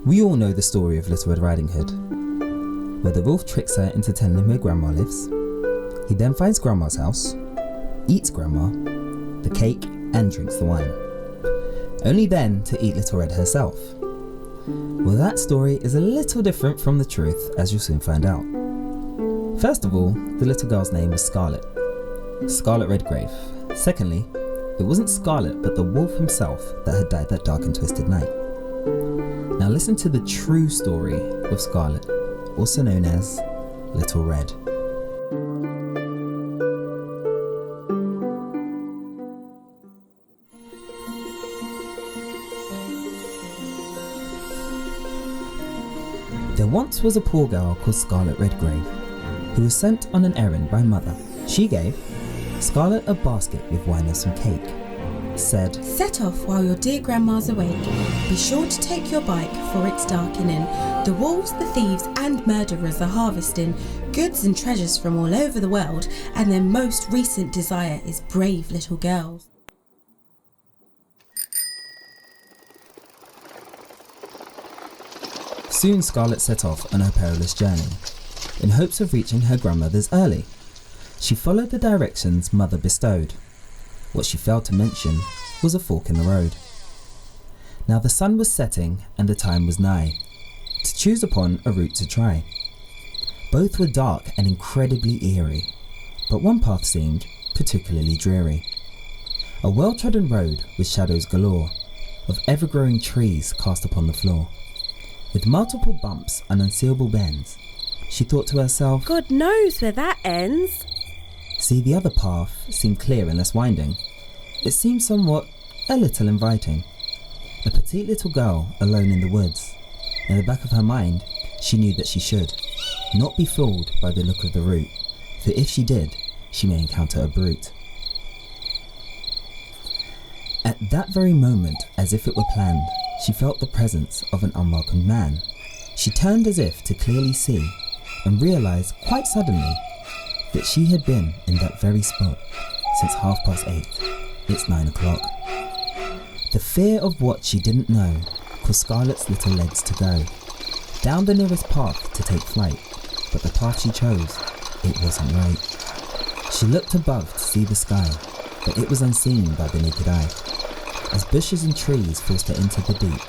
We all know the story of Little Red Riding Hood, where the wolf tricks her into telling him where Grandma lives. He then finds Grandma's house, eats Grandma, the cake, and drinks the wine, only then to eat Little Red herself. Well, that story is a little different from the truth, as you'll soon find out. First of all, the little girl's name was Scarlet Redgrave. Secondly, it wasn't Scarlet but the wolf himself that had died that dark and twisted night. Now listen to the true story of Scarlet, also known as Little Red. There once was a poor girl called Scarlet Redgrave, who was sent on an errand by Mother. She gave Scarlet a basket with wine and some cake, said, "Set off while your dear grandma's awake. Be sure to take your bike, for it's darkening. The wolves, the thieves and murderers are harvesting goods and treasures from all over the world, and their most recent desire is brave little girls." Soon Scarlet set off on her perilous journey, in hopes of reaching her grandmother's early. She followed the directions Mother bestowed. What she failed to mention was a fork in the road. Now the sun was setting and the time was nigh to choose upon a route to try. Both were dark and incredibly eerie, but one path seemed particularly dreary. A well-trodden road with shadows galore, of ever-growing trees cast upon the floor. With multiple bumps and unseeable bends, she thought to herself, "God knows where that ends." See, the other path seemed clear and less winding. It seemed somewhat a little inviting. A petite little girl alone in the woods. In the back of her mind, she knew that she should not be fooled by the look of the route, for if she did, she may encounter a brute. At that very moment, as if it were planned, she felt the presence of an unwelcomed man. She turned as if to clearly see, and realised quite suddenly that she had been in that very spot since 8:30. It's 9 o'clock. The fear of what she didn't know caused Scarlet's little legs to go down the nearest path to take flight, but the path she chose, it wasn't right. She looked above to see the sky, but it was unseen by the naked eye. As bushes and trees forced her into the deep,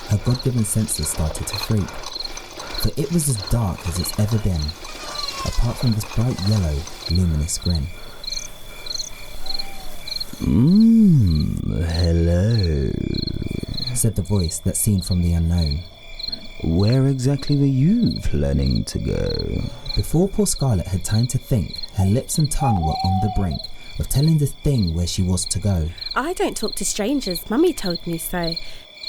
her God-given senses started to freak, for it was as dark as it's ever been, apart from this bright yellow, luminous grin. Hello, said the voice that seemed from the unknown. Where exactly were you planning to go? Before poor Scarlet had time to think, her lips and tongue were on the brink of telling the thing where she was to go. "I don't talk to strangers, Mummy told me so.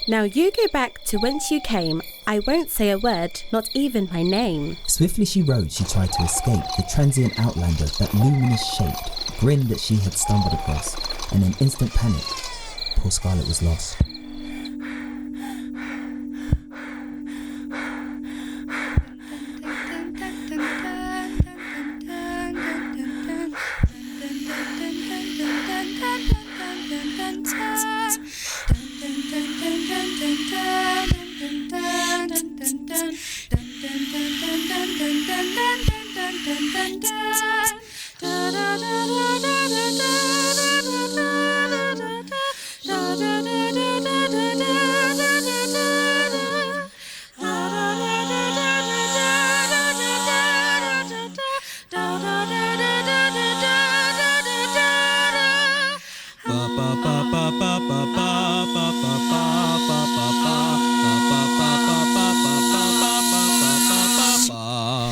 Now you go back to whence you came. I won't say a word, not even my name." Swiftly she rode, she tried to escape the transient outlander, that luminous shaped grin that she had stumbled across, and in instant panic, poor Scarlet was lost.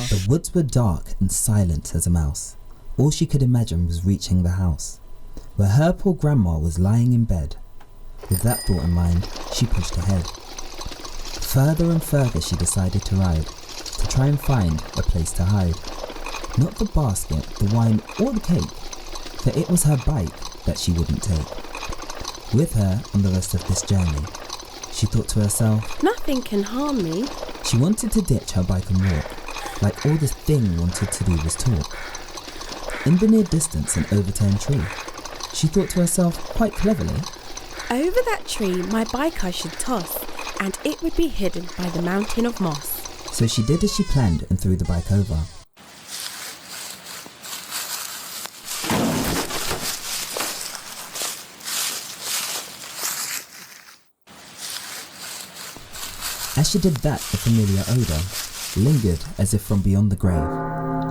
The woods were dark and silent as a mouse. All she could imagine was reaching the house, where her poor grandma was lying in bed. With that thought in mind, she pushed ahead. Further and further she decided to ride, to try and find a place to hide. Not the basket, the wine or the cake, for it was her bike that she wouldn't take. With her on the rest of this journey, she thought to herself, "Nothing can harm me." She wanted to ditch her bike and walk, like all this thing wanted to do was talk. In the near distance, an overturned tree. She thought to herself quite cleverly, "Over that tree my bike I should toss, and it would be hidden by the mountain of moss. So she did as she planned and threw the bike over. As she did that, the familiar odour lingered as if from beyond the grave.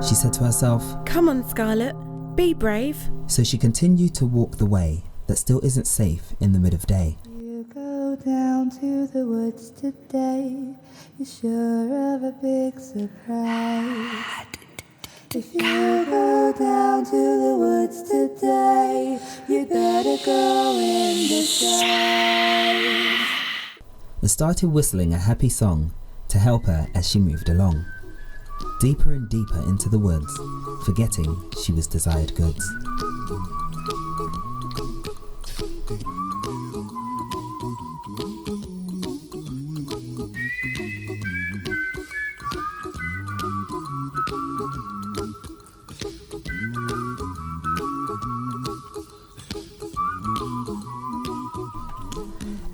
She said to herself, "Come on, Scarlet, be brave." So she continued to walk the way that still isn't safe in the mid of day. You go down to the woods today, you're sure of a big surprise. If you go down to the woods today, you better go in disguise. And started whistling a happy song to help her as she moved along, deeper and deeper into the woods, forgetting she was desired goods.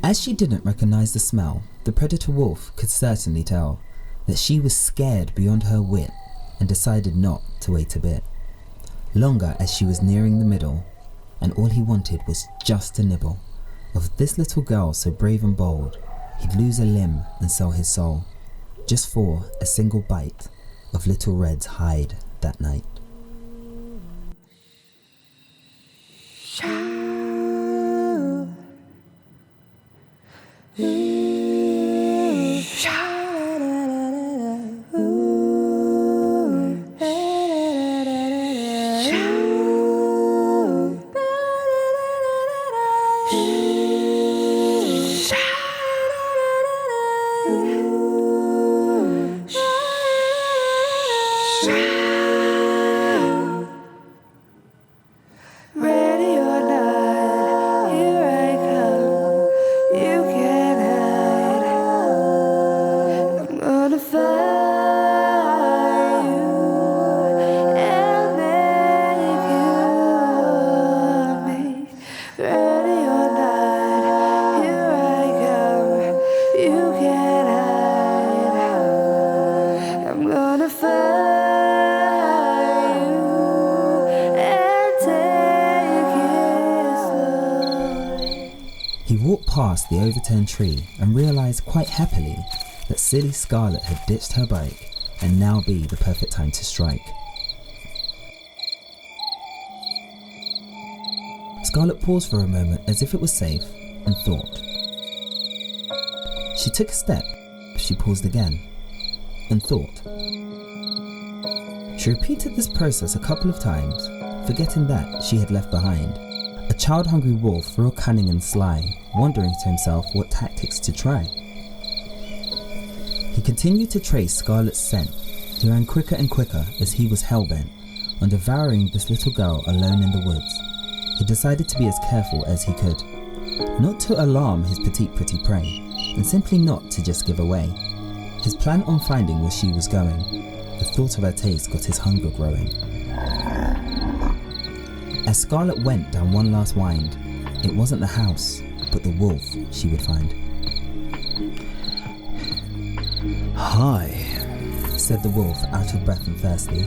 As she didn't recognize the smell, the predator wolf could certainly tell that she was scared beyond her wit and decided not to wait a bit longer as she was nearing the middle, and all he wanted was just a nibble of this little girl so brave and bold. He'd lose a limb and sell his soul just for a single bite of Little Red's hide that night. Ready or not, here I come. You can't hide. I'm gonna find you and make you me. Ready or not, here I come. You can't hide. I'm gonna find you and take it slowly. He walked past the overturned tree and realised quite happily that silly Scarlet had ditched her bike and now be the perfect time to strike. Scarlet paused for a moment as if it was safe and thought. She took a step, she paused again and thought. She repeated this process a couple of times, forgetting that she had left behind a child-hungry wolf, real cunning and sly, wondering to himself what tactics to try. He continued to trace Scarlet's scent. He ran quicker and quicker as he was hell-bent on devouring this little girl alone in the woods. He decided to be as careful as he could, not to alarm his petite pretty prey, and simply not to just give away. His plan on finding where she was going, the thought of her taste got his hunger growing. As Scarlet went down one last wind, it wasn't the house, but the wolf she would find. Hi, Said the wolf, out of breath and thirsty.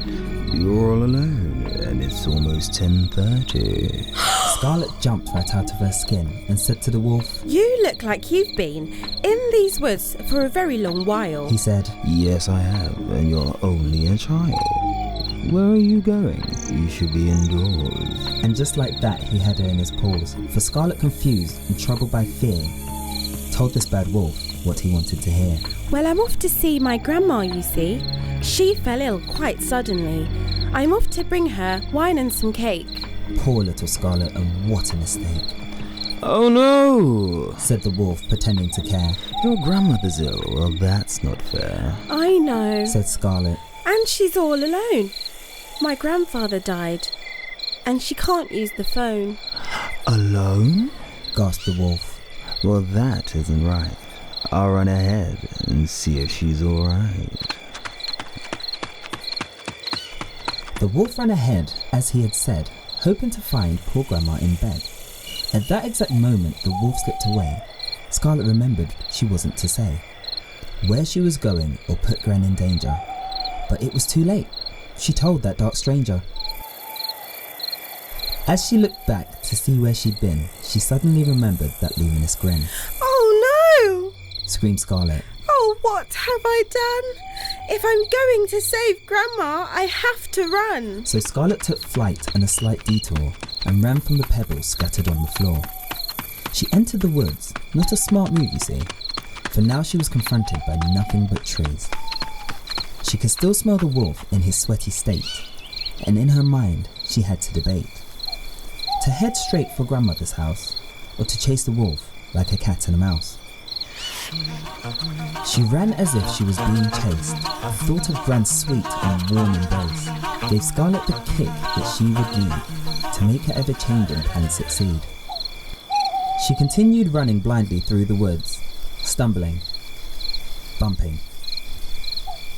you're all alone, and it's almost 10:30. Scarlet jumped right out of her skin and said to the wolf, "You look like you've been in these woods for a very long while." he said, Yes, I have, and you're only a child. Where are you going? You should be indoors. and just like that he had her in his paws, for Scarlet, confused and troubled by fear, told this bad wolf what he wanted to hear. "Well, I'm off to see my grandma, you see. She fell ill quite suddenly. I'm off to bring her wine and some cake." Poor little Scarlet, and what a mistake, Oh no! said the wolf, pretending to care. Your grandmother's ill. Well, that's not fair. "I know. Said Scarlet, And she's all alone. My grandfather died, and she can't use the phone." Alone? gasped the wolf. Well, that isn't right. I'll run ahead and see if she's alright. The wolf ran ahead, as he had said, hoping to find poor Grandma in bed. At that exact moment, the wolf slipped away, Scarlet remembered she wasn't to say where she was going or put Gran in danger. But it was too late. She told that dark stranger. As she looked back to see where she'd been, she suddenly remembered that luminous grin. Oh no! Screamed Scarlet. Oh, what have I done? If I'm going to save Grandma, I have to run. So Scarlet took flight and a slight detour and ran from the pebbles scattered on the floor. She entered the woods, not a smart move, you see, for now she was confronted by nothing but trees. She could still smell the wolf in his sweaty state, and in her mind she had to debate. To head straight for Grandmother's house, or to chase the wolf like a cat and a mouse. She ran as if she was being chased. Thought of Gran's sweet and warm embrace gave Scarlet the kick that she would need to make her ever-changing plan succeed. She continued running blindly through the woods, stumbling, bumping,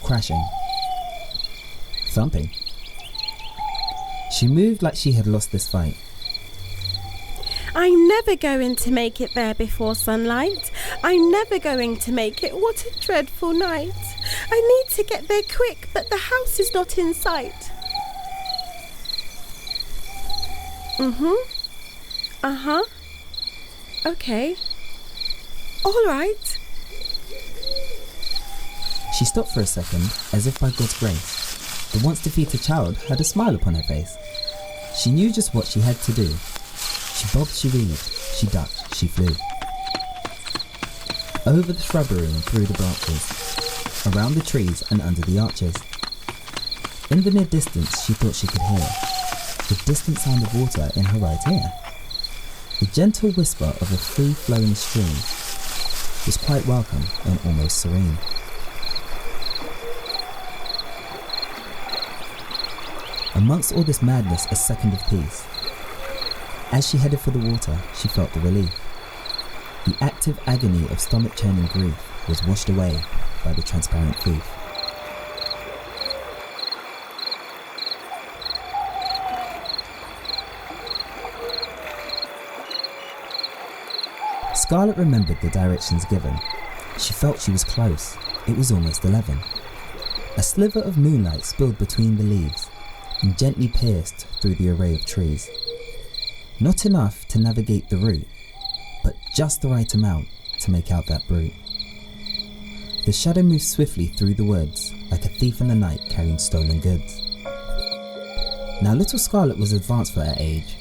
crashing, thumping. She moved like she had lost this fight. I'm never going to make it there before sunlight. I'm never going to make it. What a dreadful night. I need to get there quick, but the house is not in sight. Okay. All right. She stopped for a second, as if by God's grace. The once defeated child had a smile upon her face. She knew just what she had to do. She bobbed, she weaved, she ducked, she flew. Over the shrubbery and through the branches, around the trees and under the arches. In the near distance she thought she could hear the distant sound of water in her right ear. The gentle whisper of a free-flowing stream was quite welcome and almost serene. Amongst all this madness, a second of peace. As she headed for the water, she felt the relief. The active agony of stomach-churning grief was washed away by the transparent thief. Scarlet remembered the directions given. She felt she was close. It was almost 11. A sliver of moonlight spilled between the leaves and gently pierced through the array of trees. Not enough to navigate the route, but just the right amount to make out that brute. The shadow moved swiftly through the woods, like a thief in the night carrying stolen goods. Now little Scarlet was advanced for her age.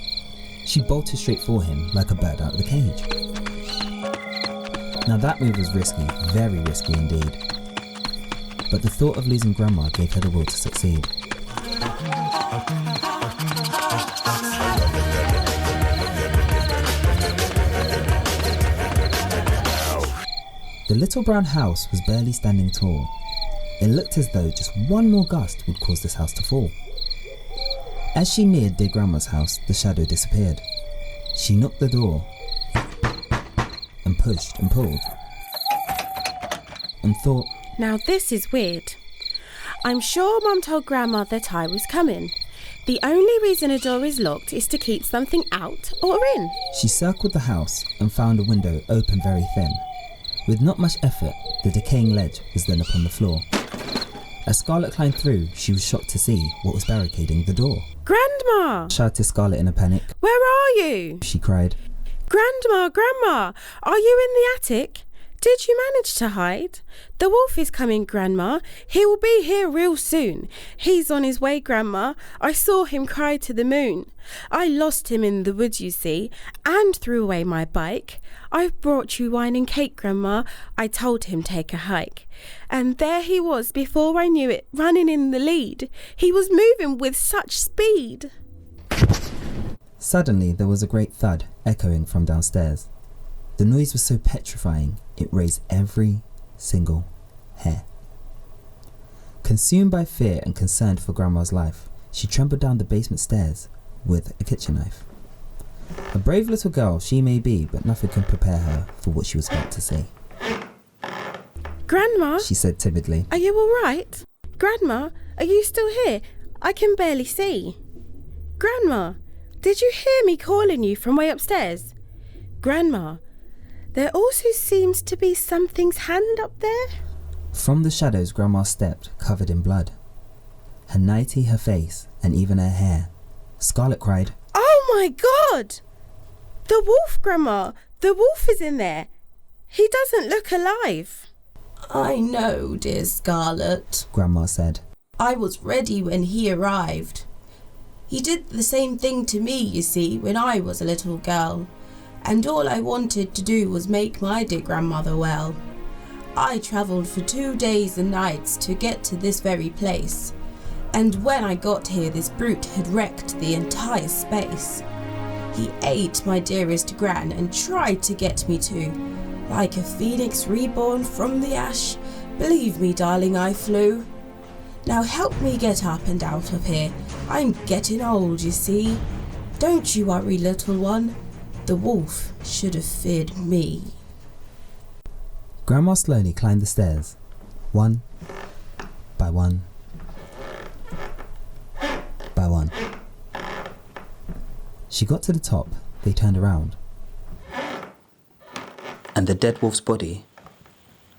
She bolted straight for him like a bird out of the cage. Now that move was risky, very risky indeed. But the thought of losing Grandma gave her the will to succeed. The little brown house was barely standing tall. It looked as though just one more gust would cause this house to fall. As she neared dear Grandma's house, the shadow disappeared. She knocked the door and pushed and pulled and thought, Now this is weird. I'm sure Mum told Grandma that I was coming. The only reason a door is locked is to keep something out or in. She circled the house and found a window open very thin. With not much effort, the decaying ledge was then upon the floor. As Scarlet climbed through, she was shocked to see what was barricading the door. Grandma! Shouted Scarlet in a panic. Where are you? She cried. Grandma, are you in the attic? Did you manage to hide? The wolf is coming, Grandma. He will be here real soon. He's on his way, Grandma. I saw him cry to the moon. I lost him in the woods, you see, and threw away my bike. I've brought you wine and cake, Grandma. I told him take a hike. And there he was before I knew it, running in the lead. He was moving with such speed. Suddenly there was a great thud echoing from downstairs. The noise was so petrifying, it raised every single hair. Consumed by fear and concerned for Grandma's life, she trembled down the basement stairs with a kitchen knife. A brave little girl she may be, but nothing can prepare her for what she was about to see. Grandma, She said timidly. are you all right? Grandma, are you still here? I can barely see. Grandma, did you hear me calling you from way upstairs? Grandma, There also seems to be something's hand up there. From the shadows, Grandma stepped, covered in blood. Her nightie, her face, and even her hair. Scarlet cried, Oh my God! The wolf, Grandma! The wolf is in there. He doesn't look alive. I know, dear Scarlet, Grandma said. I was ready when he arrived. He did the same thing to me, you see, when I was a little girl, and all I wanted to do was make my dear grandmother well. I travelled for 2 days and nights to get to this very place, and when I got here this brute had wrecked the entire space. He ate my dearest Gran and tried to get me to. Like a phoenix reborn from the ash, believe me, darling, I flew. Now help me get up and out of here. I'm getting old, you see. Don't you worry, little one. The wolf should have feared me. Grandma slowly climbed the stairs, one by one by one. She got to the top. They turned around. And the dead wolf's body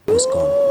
was gone.